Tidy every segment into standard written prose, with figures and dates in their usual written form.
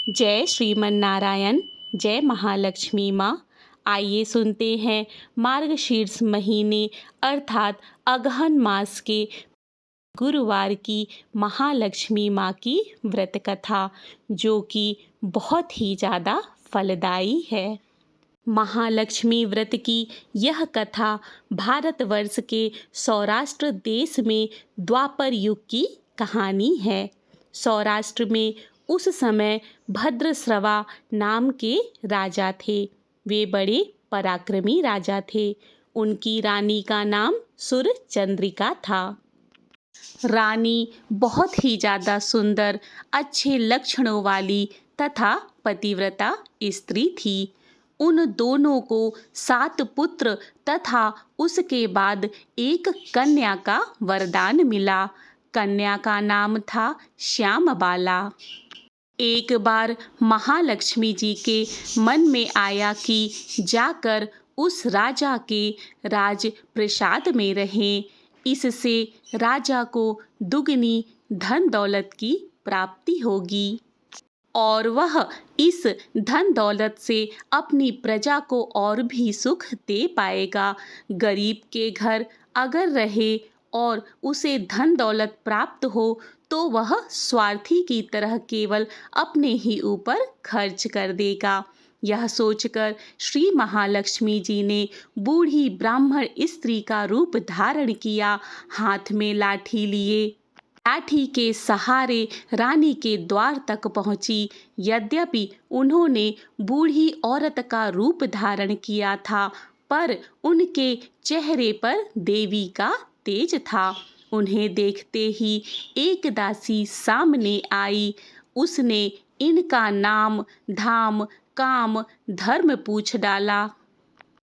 जय श्रीमन नारायण। जय महालक्ष्मी माँ। आइए सुनते हैं मार्गशीर्ष महीने अर्थात अगहन मास के गुरुवार की महालक्ष्मी माँ की व्रत कथा, जो कि बहुत ही ज़्यादा फलदायी है। महालक्ष्मी व्रत की यह कथा भारतवर्ष के सौराष्ट्र देश में द्वापर युग की कहानी है। सौराष्ट्र में उस समय भद्रश्रवा नाम के राजा थे। वे बड़े पराक्रमी राजा थे। उनकी रानी का नाम सुरचंद्रिका था। रानी बहुत ही ज़्यादा सुंदर, अच्छे लक्षणों वाली तथा पतिव्रता स्त्री थी। उन दोनों को 7 पुत्र तथा उसके बाद एक कन्या का वरदान मिला। कन्या का नाम था श्यामबाला। एक बार महालक्ष्मी जी के मन में आया कि जाकर उस राजा के राज प्रसाद में रहें। इससे राजा को दुगनी धन दौलत की प्राप्ति होगी और वह इस धन दौलत से अपनी प्रजा को और भी सुख दे पाएगा। गरीब के घर अगर रहे और उसे धन दौलत प्राप्त हो तो वह स्वार्थी की तरह केवल अपने ही ऊपर खर्च कर देगा। यह सोचकर श्री महालक्ष्मी जी ने बूढ़ी ब्राह्मण स्त्री का रूप धारण किया। हाथ में लाठी लिए लाठी के सहारे रानी के द्वार तक पहुंची। यद्यपि उन्होंने बूढ़ी औरत का रूप धारण किया था, पर उनके चेहरे पर देवी का तेज था। उन्हें देखते ही एक दासी सामने आई। उसने इनका नाम, धाम, काम, धर्म पूछ डाला।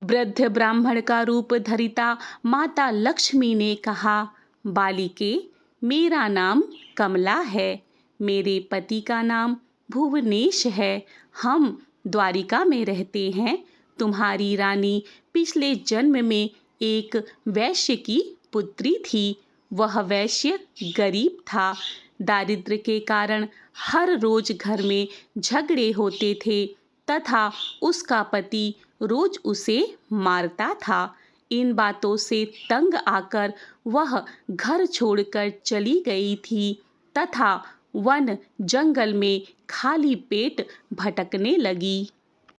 वृद्ध ब्राह्मण का रूप धरिता माता लक्ष्मी ने कहा, बालिके, मेरा नाम कमला है। मेरे पति का नाम भुवनेश है। हम द्वारिका में रहते हैं। तुम्हारी रानी पिछले जन्म में एक वैश्य की पुत्री थी। वह वैश्य गरीब था। दारिद्र्य के कारण हर रोज घर में झगड़े होते थे तथा उसका पति रोज उसे मारता था। इन बातों से तंग आकर वह घर छोड़कर चली गई थी तथा वन जंगल में खाली पेट भटकने लगी।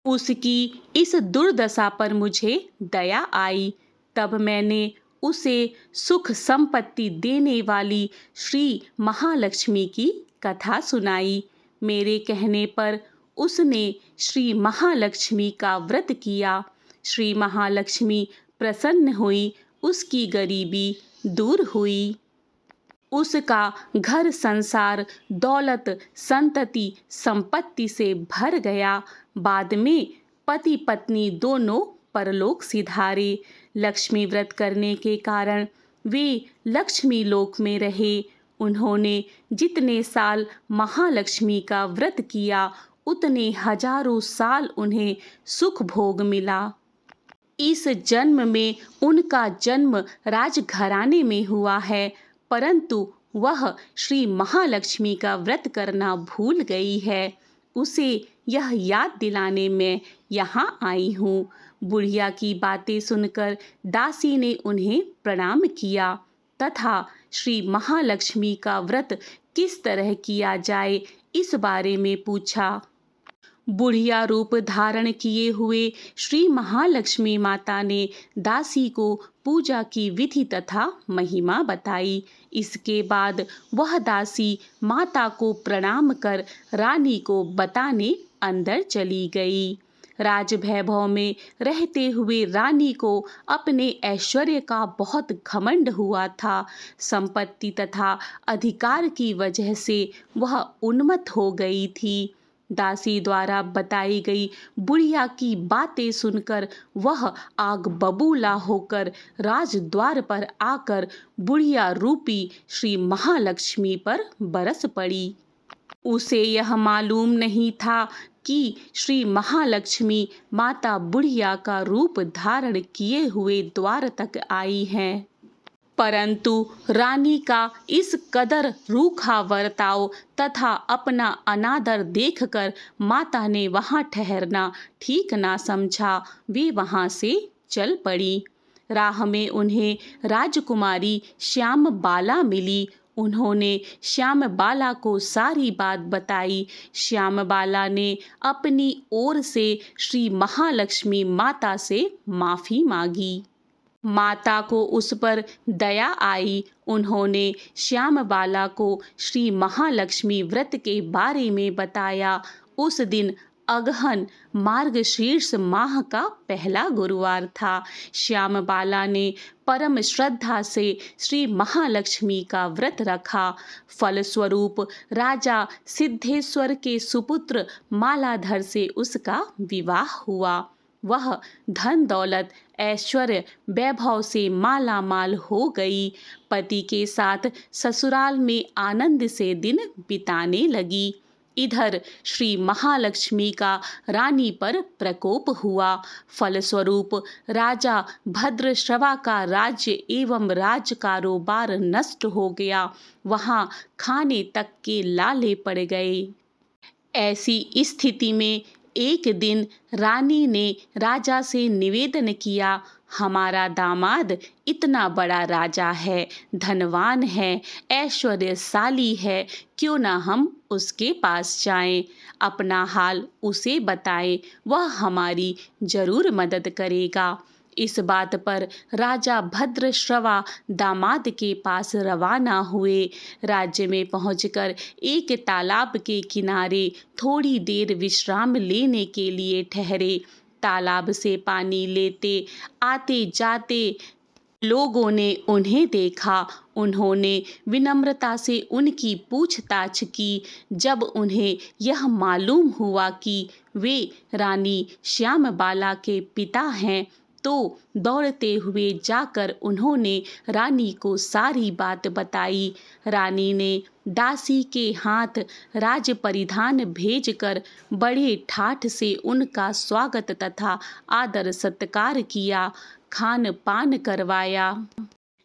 उसकी इस दुर्दशा पर मुझे दया आई। तब मैंने उसे सुख संपत्ति देने वाली श्री महालक्ष्मी की कथा सुनाई। मेरे कहने पर उसने श्री महालक्ष्मी का व्रत किया। श्री महालक्ष्मी प्रसन्न हुई। उसकी गरीबी दूर हुई। उसका घर संसार दौलत संतति संपत्ति से भर गया। बाद में पति पत्नी दोनों परलोक सिधारे। लक्ष्मी व्रत करने के कारण वे लक्ष्मी लोक में रहे। उन्होंने जितने साल महालक्ष्मी का व्रत किया, उतने हजारों साल उन्हें सुख भोग मिला। इस जन्म में उनका जन्म राजघराने में हुआ है, परंतु वह श्री महालक्ष्मी का व्रत करना भूल गई है। उसे यह याद दिलाने में यहाँ आई हूँ। बुढ़िया की बातें सुनकर दासी ने उन्हें प्रणाम किया तथा श्री महालक्ष्मी का व्रत किस तरह किया जाए इस बारे में पूछा। बुढ़िया रूप धारण किए हुए श्री महालक्ष्मी माता ने दासी को पूजा की विधि तथा महिमा बताई। इसके बाद वह दासी माता को प्रणाम कर रानी को बताने अंदर चली गई। राजवैभव में रहते हुए रानी को अपने ऐश्वर्य का बहुत घमंड हुआ था। संपत्ति तथा अधिकार की वजह से वह उन्मत्त हो गई थी। दासी द्वारा बताई गई बुढ़िया की बातें सुनकर वह आग बबूला होकर राजद्वार पर आकर बुढ़िया रूपी श्री महालक्ष्मी पर बरस पड़ी। उसे यह मालूम नहीं था कि श्री महालक्ष्मी माता बुढ़िया का रूप धारण किए हुए द्वार तक आई हैं। परंतु रानी का इस कदर रूखा बर्ताव तथा अपना अनादर देखकर माता ने वहाँ ठहरना ठीक ना समझा। वे वहाँ से चल पड़ी। राह में उन्हें राजकुमारी श्यामबाला मिली। उन्होंने श्यामबाला को सारी बात बताई। श्यामबाला ने अपनी ओर से श्री महालक्ष्मी माता से माफ़ी मांगी। माता को उस पर दया आई। उन्होंने श्यामबाला को श्री महालक्ष्मी व्रत के बारे में बताया। उस दिन अगहन मार्गशीर्ष माह का पहला गुरुवार था। श्यामबाला ने परम श्रद्धा से श्री महालक्ष्मी का व्रत रखा। फलस्वरूप राजा सिद्धेश्वर के सुपुत्र मालाधर से उसका विवाह हुआ। वह धन दौलत ऐश्वर्य वैभव से माला माल हो गई। पति के साथ ससुराल में आनंद से दिन बिताने लगी। इधर श्री महालक्ष्मी का रानी पर प्रकोप हुआ। फलस्वरूप राजा भद्रश्रवा का राज्य एवं राज कारोबार नष्ट हो गया। वहाँ खाने तक के लाले पड़ गए। ऐसी स्थिति में एक दिन रानी ने राजा से निवेदन किया, हमारा दामाद इतना बड़ा राजा है, धनवान है, ऐश्वर्यशाली है, क्यों ना हम उसके पास जाएं, अपना हाल उसे बताएं, वह हमारी जरूर मदद करेगा। इस बात पर राजा भद्रश्रवा दामाद के पास रवाना हुए। राज्य में पहुंचकर एक तालाब के किनारे थोड़ी देर विश्राम लेने के लिए ठहरे। तालाब से पानी लेते आते जाते लोगों ने उन्हें देखा। उन्होंने विनम्रता से उनकी पूछताछ की। जब उन्हें यह मालूम हुआ कि वे रानी श्यामबाला के पिता हैं, तो दौड़ते हुए जाकर उन्होंने रानी को सारी बात बताई। रानी ने दासी के हाथ राज परिधान भेजकर बड़े ठाठ से उनका स्वागत तथा आदर सत्कार किया, खान पान करवाया।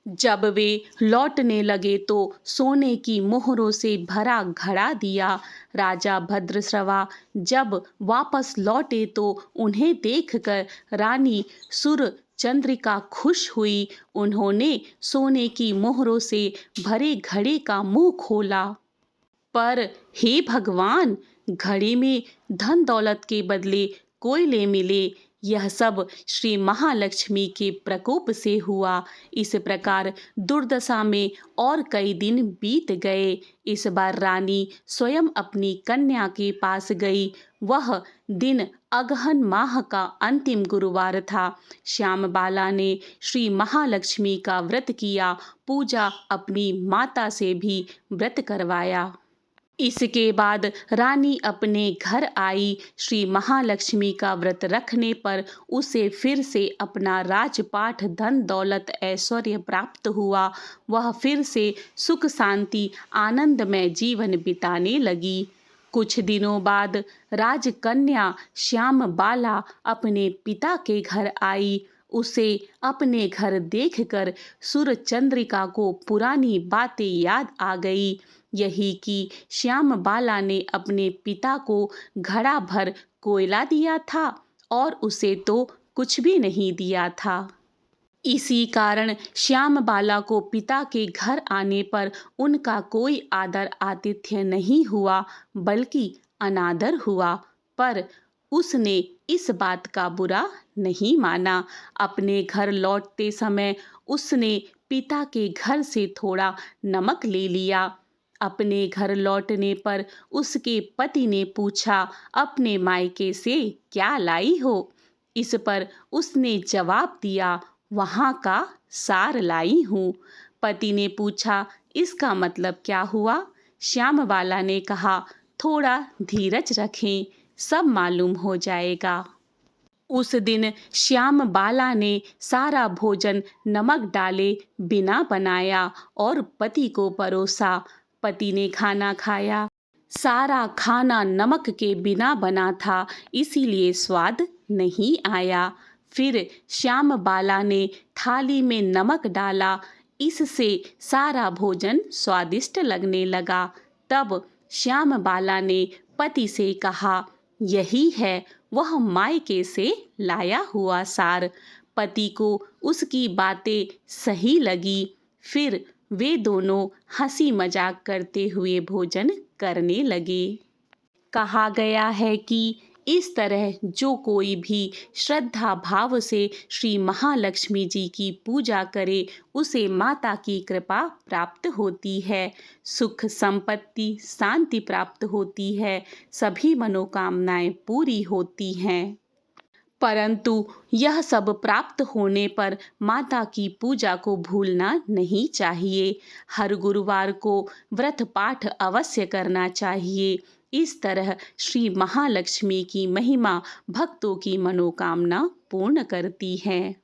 जब वे लौटने लगे तो सोने की मोहरों से भरा घड़ा दिया। राजा भद्रश्रवा जब वापस लौटे तो उन्हें देखकर रानी सुर चंद्रिका खुश हुई। उन्होंने सोने की मोहरों से भरे घड़े का मुंह खोला, पर हे भगवान, घड़े में धन दौलत के बदले कोयले मिले। यह सब श्री महालक्ष्मी के प्रकोप से हुआ। इस प्रकार दुर्दशा में और कई दिन बीत गए। इस बार रानी स्वयं अपनी कन्या के पास गई। वह दिन अगहन माह का अंतिम गुरुवार था। श्यामबाला ने श्री महालक्ष्मी का व्रत किया, पूजा अपनी माता से भी व्रत करवाया। इसके बाद रानी अपने घर आई। श्री महालक्ष्मी का व्रत रखने पर उसे फिर से अपना राजपाट, धन दौलत, ऐश्वर्य प्राप्त हुआ। वह फिर से सुख शांति आनंदमय जीवन बिताने लगी। कुछ दिनों बाद राजकन्या श्यामबाला अपने पिता के घर आई। उसे अपने घर देखकर सूर्यचंद्रिका को पुरानी बातें याद आ गई। यही कि श्यामबाला ने अपने पिता को घड़ा भर कोयला दिया था और उसे तो कुछ भी नहीं दिया था। इसी कारण श्यामबाला को पिता के घर आने पर उनका कोई आदर आतिथ्य नहीं हुआ, बल्कि अनादर हुआ। पर उसने इस बात का बुरा नहीं माना। अपने घर लौटते समय उसने पिता के घर से थोड़ा नमक ले लिया। अपने घर लौटने पर उसके पति ने पूछा, अपने मायके से क्या लाई हो? इस पर उसने जवाब दिया, वहाँ का सार लाई हूँ। पति ने पूछा, इसका मतलब क्या हुआ? श्यामबाला ने कहा, थोड़ा धीरज रखें, सब मालूम हो जाएगा। उस दिन श्यामबाला ने सारा भोजन नमक डाले बिना बनाया और पति को परोसा। पति ने खाना खाया। सारा खाना नमक के बिना बना था, इसीलिए स्वाद नहीं आया। फिर श्यामबाला ने थाली में नमक डाला, इससे सारा भोजन स्वादिष्ट लगने लगा। तब श्याम बाला ने पति से कहा, यही है वह मायके से लाया हुआ सार। पति को उसकी बातें सही लगी। फिर वे दोनों हंसी मजाक करते हुए भोजन करने लगे। कहा गया है कि इस तरह जो कोई भी श्रद्धा भाव से श्री महालक्ष्मी जी की पूजा करे उसे माता की कृपा प्राप्त होती है, सुख संपत्ति शांति प्राप्त होती है, सभी मनोकामनाएं पूरी होती हैं। परंतु यह सब प्राप्त होने पर माता की पूजा को भूलना नहीं चाहिए। हर गुरुवार को व्रत पाठ अवश्य करना चाहिए। इस तरह श्री महालक्ष्मी की महिमा भक्तों की मनोकामना पूर्ण करती है।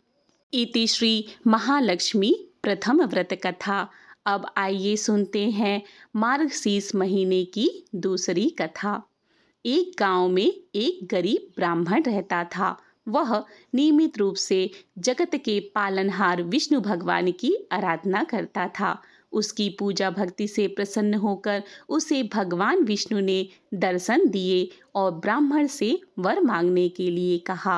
इति श्री महालक्ष्मी प्रथम व्रत कथा। अब आइए सुनते हैं मार्गशीर्ष महीने की दूसरी कथा। एक गांव में एक गरीब ब्राह्मण रहता था। वह नियमित रूप से जगत के पालनहार विष्णु भगवान की आराधना करता था। उसकी पूजा भक्ति से प्रसन्न होकर उसे भगवान विष्णु ने दर्शन दिए और ब्राह्मण से वर मांगने के लिए कहा।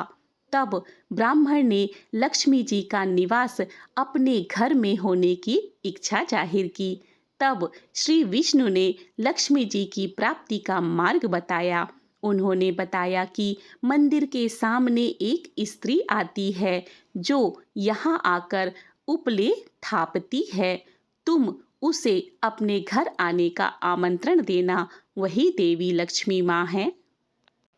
तब ब्राह्मण ने लक्ष्मी जी का निवास अपने घर में होने की इच्छा जाहिर की। तब श्री विष्णु ने लक्ष्मी जी की प्राप्ति का मार्ग बताया। उन्होंने बताया कि मंदिर के सामने एक स्त्री आती है जो यहाँ आकर उपले थापती है। तुम उसे अपने घर आने का आमंत्रण देना, वही देवी लक्ष्मी माँ है।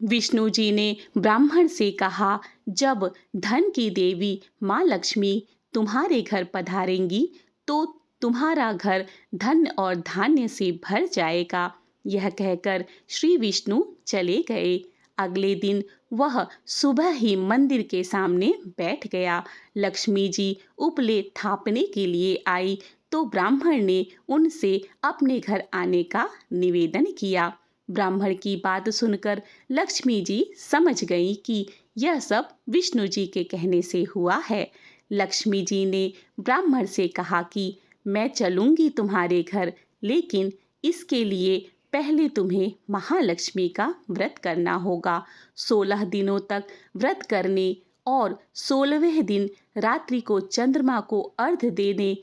विष्णु जी ने ब्राह्मण से कहा, जब धन की देवी माँ लक्ष्मी तुम्हारे घर पधारेंगी तो तुम्हारा घर धन और धान्य से भर जाएगा। यह कहकर श्री विष्णु चले गए। अगले दिन वह सुबह ही मंदिर के सामने बैठ गया। लक्ष्मी जी उपले थापने के लिए आई तो ब्राह्मण ने उनसे अपने घर आने का निवेदन किया। ब्राह्मण की बात सुनकर लक्ष्मी जी समझ गई कि यह सब विष्णु जी के कहने से हुआ है। लक्ष्मी जी ने ब्राह्मण से कहा कि मैं चलूंगी तुम्हारे घर, लेकिन इसके लिए पहले तुम्हें महालक्ष्मी का व्रत करना होगा। 16 दिनों तक व्रत करने और 16वें दिन रात्रि को चंद्रमा को अर्घ्य देने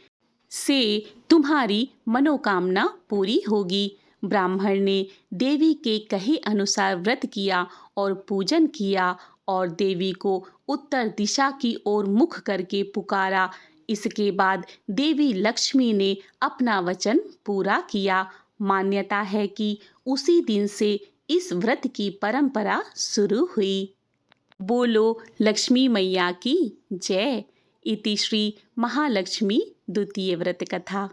से तुम्हारी मनोकामना पूरी होगी। ब्राह्मण ने देवी के कहे अनुसार व्रत किया और पूजन किया और देवी को उत्तर दिशा की ओर मुख करके पुकारा। इसके बाद देवी लक्ष्मी ने अपना वचन पूरा किया। मान्यता है कि उसी दिन से इस व्रत की परंपरा शुरू हुई। बोलो लक्ष्मी मैया की जय। इति श्री महालक्ष्मी द्वितीय व्रत कथा।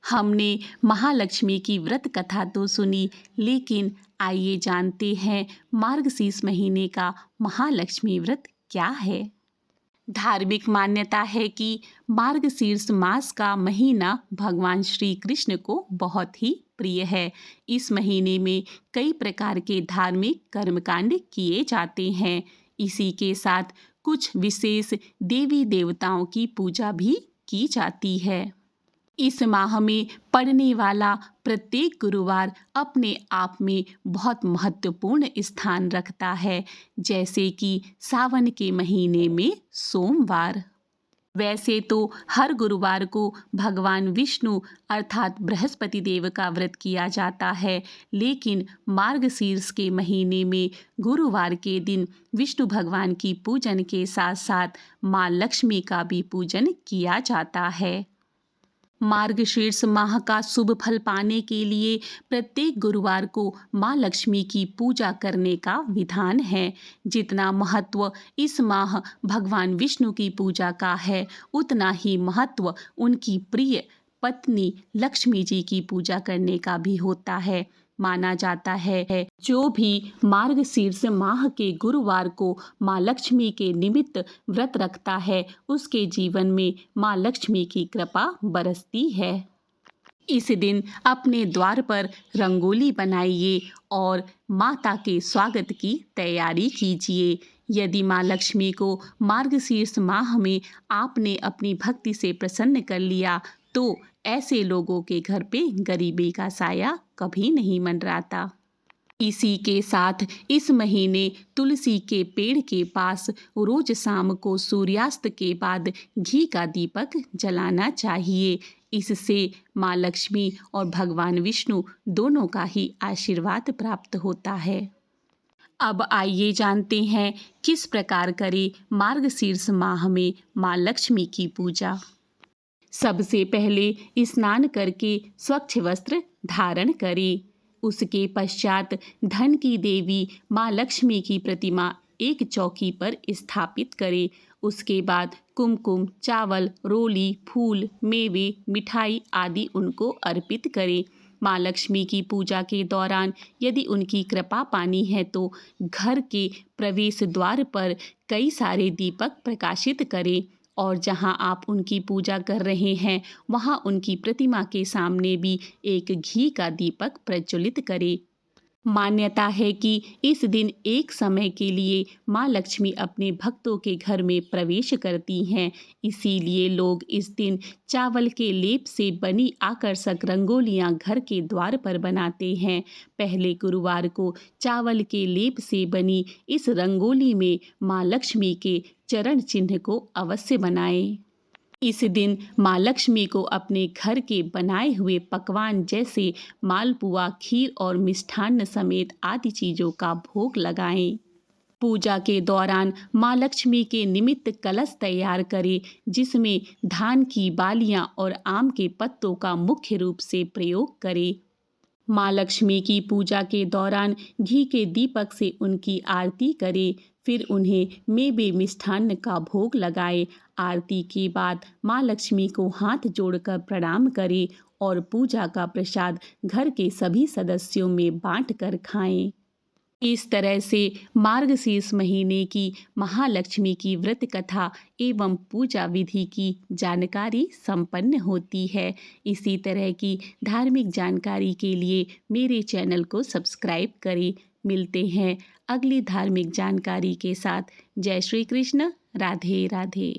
हमने महालक्ष्मी की व्रत कथा तो सुनी, लेकिन आइए जानते हैं मार्गशीर्ष महीने का महालक्ष्मी व्रत क्या है। धार्मिक मान्यता है कि मार्गशीर्ष मास का महीना भगवान श्री कृष्ण को बहुत ही प्रिय है। इस महीने में कई प्रकार के धार्मिक कर्मकांड किए जाते हैं। इसी के साथ कुछ विशेष देवी देवताओं की पूजा भी की जाती है। इस माह में पड़ने वाला प्रत्येक गुरुवार अपने आप में बहुत महत्वपूर्ण स्थान रखता है, जैसे कि सावन के महीने में सोमवार। वैसे तो हर गुरुवार को भगवान विष्णु अर्थात बृहस्पति देव का व्रत किया जाता है, लेकिन मार्गशीर्ष के महीने में गुरुवार के दिन विष्णु भगवान की पूजन के साथ साथ माँ लक्ष्मी का भी पूजन किया जाता है। मार्गशीर्ष माह का शुभ फल पाने के लिए प्रत्येक गुरुवार को माँ लक्ष्मी की पूजा करने का विधान है। जितना महत्व इस माह भगवान विष्णु की पूजा का है, उतना ही महत्व उनकी प्रिय पत्नी लक्ष्मी जी की पूजा करने का भी होता है। माना जाता है जो भी मार्गशीर्ष माह के गुरुवार को माँ लक्ष्मी के निमित्त व्रत रखता है, उसके जीवन में माँ लक्ष्मी की कृपा बरसती है। इस दिन अपने द्वार पर रंगोली बनाइए और माता के स्वागत की तैयारी कीजिए। यदि माँ लक्ष्मी को मार्गशीर्ष माह में आपने अपनी भक्ति से प्रसन्न कर लिया तो ऐसे लोगों के घर पे गरीबी का साया कभी नहीं मंडराता। इसी के साथ इस महीने तुलसी के पेड़ के पास रोज शाम को सूर्यास्त के बाद घी का दीपक जलाना चाहिए। इससे माँ लक्ष्मी और भगवान विष्णु दोनों का ही आशीर्वाद प्राप्त होता है। अब आइए जानते हैं किस प्रकार करें मार्गशीर्ष माह में माँ लक्ष्मी की पूजा। सबसे पहले स्नान करके स्वच्छ वस्त्र धारण करें। उसके पश्चात धन की देवी माँ लक्ष्मी की प्रतिमा एक चौकी पर स्थापित करें। उसके बाद कुमकुम, चावल, रोली, फूल, मेवे, मिठाई आदि उनको अर्पित करें। माँ लक्ष्मी की पूजा के दौरान यदि उनकी कृपा पानी है तो घर के प्रवेश द्वार पर कई सारे दीपक प्रकाशित करें और जहां आप उनकी पूजा कर रहे हैं वहां उनकी प्रतिमा के सामने भी एक घी का दीपक प्रज्वलित करें। मान्यता है कि इस दिन एक समय के लिए माँ लक्ष्मी अपने भक्तों के घर में प्रवेश करती हैं। इसीलिए लोग इस दिन चावल के लेप से बनी आकर्षक रंगोलियां घर के द्वार पर बनाते हैं। पहले गुरुवार को चावल के लेप से बनी इस रंगोली में माँ लक्ष्मी के चरण चिन्ह को अवश्य बनाएं। इस दिन माँ लक्ष्मी को अपने घर के बनाए हुए पकवान जैसे मालपुआ, खीर और मिष्ठान्न समेत आदि चीज़ों का भोग लगाएं। पूजा के दौरान माँ लक्ष्मी के निमित्त कलश तैयार करें जिसमें धान की बालियां और आम के पत्तों का मुख्य रूप से प्रयोग करें। माँ लक्ष्मी की पूजा के दौरान घी के दीपक से उनकी आरती करें, फिर उन्हें मेवे मिष्ठान्न का भोग लगाएं। आरती के बाद माँ लक्ष्मी को हाथ जोड़कर प्रणाम करें और पूजा का प्रसाद घर के सभी सदस्यों में बांटकर खाएं। इस तरह से मार्गशीर्ष महीने की महालक्ष्मी की व्रत कथा एवं पूजा विधि की जानकारी संपन्न होती है। इसी तरह की धार्मिक जानकारी के लिए मेरे चैनल को सब्सक्राइब करें। मिलते हैं अगली धार्मिक जानकारी के साथ। जय श्री कृष्ण। राधे राधे।